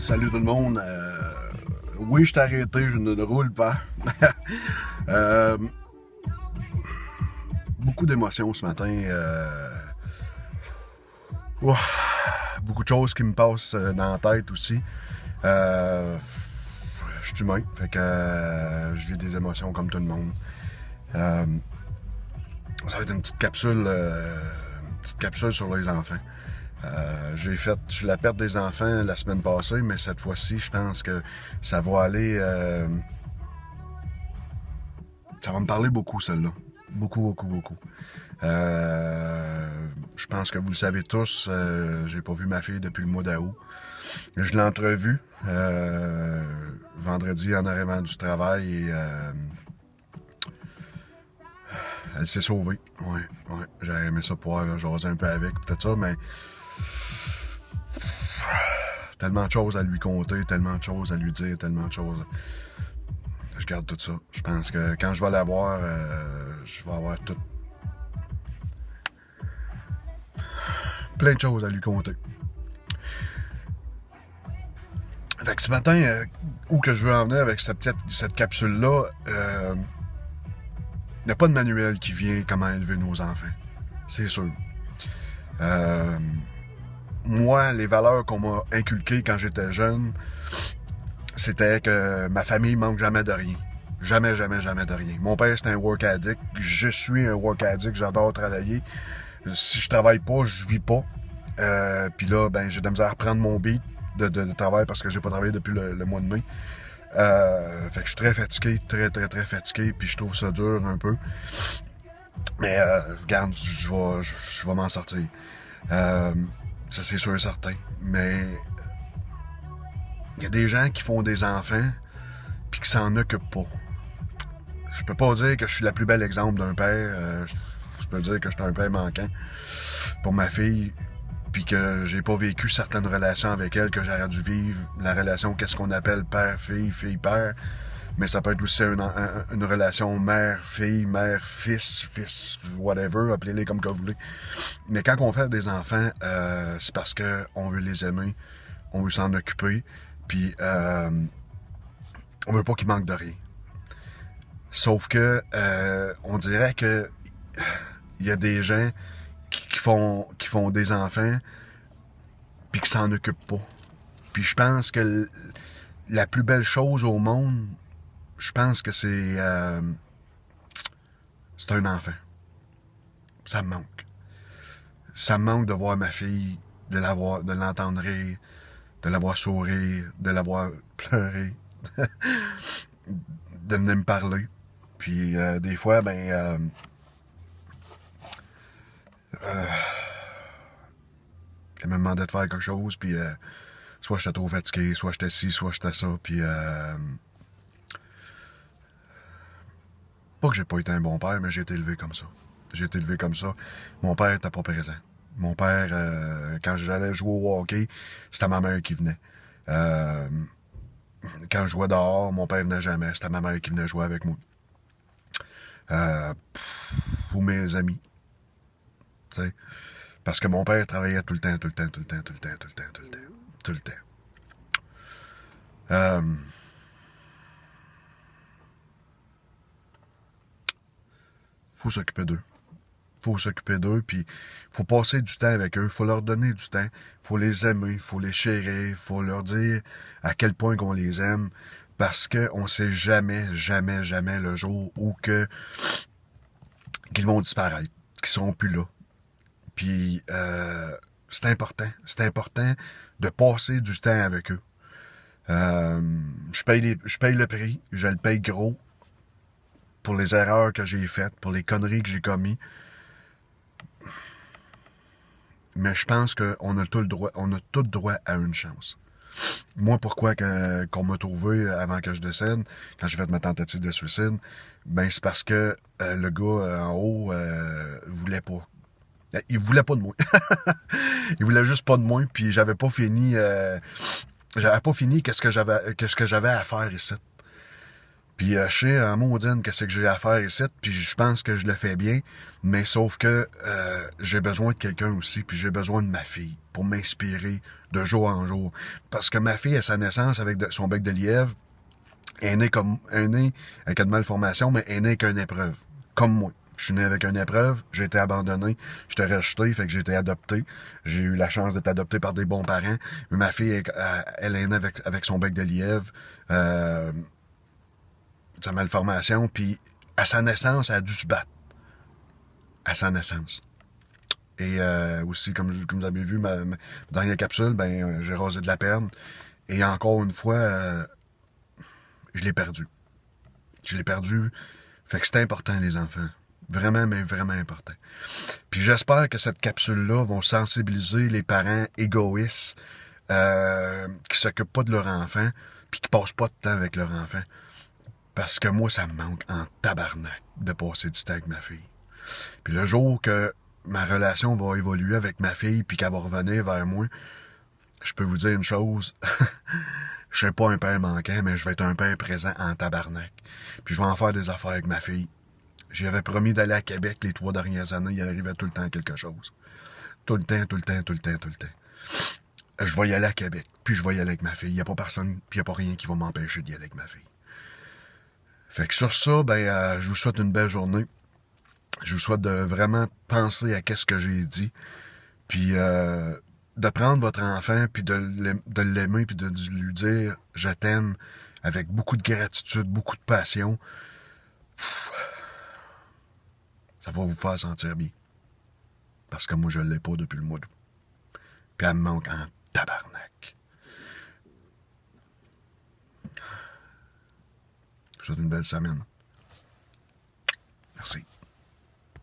Salut tout le monde. Oui, je t'ai arrêté, je ne roule pas. Euh, Beaucoup d'émotions ce matin. Ouah, beaucoup de choses qui me passent dans la tête aussi. Je suis humain, fait que je vis des émotions comme tout le monde. Ça va être une petite capsule sur les enfants. J'ai fait sur la perte des enfants la semaine passée, mais cette fois-ci, je pense que ça va aller. Ça va me parler beaucoup, celle-là. Beaucoup, beaucoup, beaucoup. Je pense que vous le savez tous, j'ai pas vu ma fille depuis le mois d'août. Je l'ai entrevue vendredi en arrivant du travail et elle s'est sauvée. Ouais. J'aurais aimé ça pouvoir jaser un peu avec, peut-être ça, mais tellement de choses à lui conter, tellement de choses à lui dire, tellement de choses. Je garde tout ça. Je pense que quand je vais la voir, je vais avoir tout. Plein de choses à lui conter. Fait que ce matin, où que je veux en venir avec cette capsule-là, il n'y a pas de manuel qui vient comment élever nos enfants. C'est sûr. Moi, les valeurs qu'on m'a inculquées quand j'étais jeune, c'était que ma famille manque jamais de rien. Jamais de rien. Mon père, c'était un work addict. Je suis un work addict. J'adore travailler. Si je travaille pas, je vis pas. Puis là, ben, j'ai de la misère à reprendre mon beat de travail parce que j'ai pas travaillé depuis le mois de mai. Fait que je suis très fatigué, très fatigué. Puis je trouve ça dur un peu. Mais regarde, je vais m'en sortir. Ça, c'est sûr et certain. Mais il y a des gens qui font des enfants puis qui s'en occupent pas. Je peux pas dire que je suis la plus belle exemple d'un père. Je peux dire que je suis un père manquant pour ma fille puis que j'ai pas vécu certaines relations avec elle que j'aurais dû vivre. La relation, qu'est-ce qu'on appelle père-fille, fille-père. Mais ça peut être aussi une relation mère-fille, mère-fils, whatever, appelez-les comme que vous voulez. Mais quand on fait des enfants, c'est parce qu'on veut les aimer, on veut s'en occuper, puis on veut pas qu'ils manquent de rien. Sauf que on dirait que il y a des gens qui font des enfants puis qui s'en occupent pas. Puis je pense que la plus belle chose au monde, je pense que c'est un enfant. Ça me manque. Ça me manque de voir ma fille, de l'entendre rire, de la voir sourire, de la voir pleurer, de venir me parler. Puis des fois, ben, elle me demandait de faire quelque chose, puis soit j'étais trop fatigué, soit j'étais ci, soit j'étais ça, puis pas que j'ai pas été un bon père, mais j'ai été élevé comme ça. J'ai été élevé comme ça. Mon père était pas présent. Mon père, quand j'allais jouer au hockey, c'était ma mère qui venait. Quand je jouais dehors, mon père venait jamais. C'était ma mère qui venait jouer avec moi. Ou mes amis. T'sais. Parce que mon père travaillait tout le temps. Faut s'occuper d'eux. Puis faut passer du temps avec eux, faut leur donner du temps, faut les aimer, faut les chérir, faut leur dire à quel point qu'on les aime, parce qu'on sait jamais le jour où qu'ils vont disparaître, qu'ils seront plus là. Puis c'est important de passer du temps avec eux. Je paye le prix, je le paye gros pour les erreurs que j'ai faites, pour les conneries que j'ai commises. Mais je pense qu'on a tout droit à une chance. Moi, pourquoi qu'on m'a trouvé avant que je décède, quand j'ai fait ma tentative de suicide, ben c'est parce que le gars en haut voulait pas. Il voulait pas de moi. Il voulait juste pas de moi, puis j'avais pas fini qu'est-ce que j'avais à faire ici. Puis je sais en maudine qu'est-ce que j'ai à faire ici, puis je pense que je le fais bien, mais sauf que j'ai besoin de quelqu'un aussi, puis j'ai besoin de ma fille pour m'inspirer de jour en jour. Parce que ma fille, à sa naissance, avec son bec de lièvre, est née comme un née avec une malformation, mais est née avec une épreuve. Comme moi. Je suis né avec une épreuve, j'ai été abandonné, j'étais rejeté, fait que j'ai été adopté. J'ai eu la chance d'être adopté par des bons parents. Mais ma fille, elle est née avec son bec de lièvre, sa malformation, puis à sa naissance, elle a dû se battre. À sa naissance. Et aussi, comme vous avez vu, ma dernière capsule, ben j'ai rasé de la perle. Et encore une fois, je l'ai perdu. Je l'ai perdu. Fait que c'est important, les enfants. Vraiment, mais vraiment important. Puis j'espère que cette capsule-là va sensibiliser les parents égoïstes qui s'occupent pas de leur enfant puis qui passent pas de temps avec leur enfant. Parce que moi, ça me manque en tabarnak de passer du temps avec ma fille. Puis le jour que ma relation va évoluer avec ma fille puis qu'elle va revenir vers moi, je peux vous dire une chose. Je serai pas un père manquant, mais je vais être un père présent en tabarnak. Puis je vais en faire des affaires avec ma fille. J'avais promis d'aller à Québec les 3 dernières années. Il arrivait tout le temps quelque chose. Tout le temps, tout le temps, tout le temps, tout le temps. Je vais y aller à Québec. Puis je vais y aller avec ma fille. Il n'y a pas personne, puis il n'y a pas rien qui va m'empêcher d'y aller avec ma fille. Fait que sur ça, ben, je vous souhaite une belle journée. Je vous souhaite de vraiment penser à qu'est-ce que j'ai dit. Puis de prendre votre enfant, puis de l'aimer, puis de lui dire « je t'aime » avec beaucoup de gratitude, beaucoup de passion. Ça va vous faire sentir bien. Parce que moi, je ne l'ai pas depuis le mois d'août. Puis elle me manque en tabarnak. Je vous souhaite une belle semaine. Merci.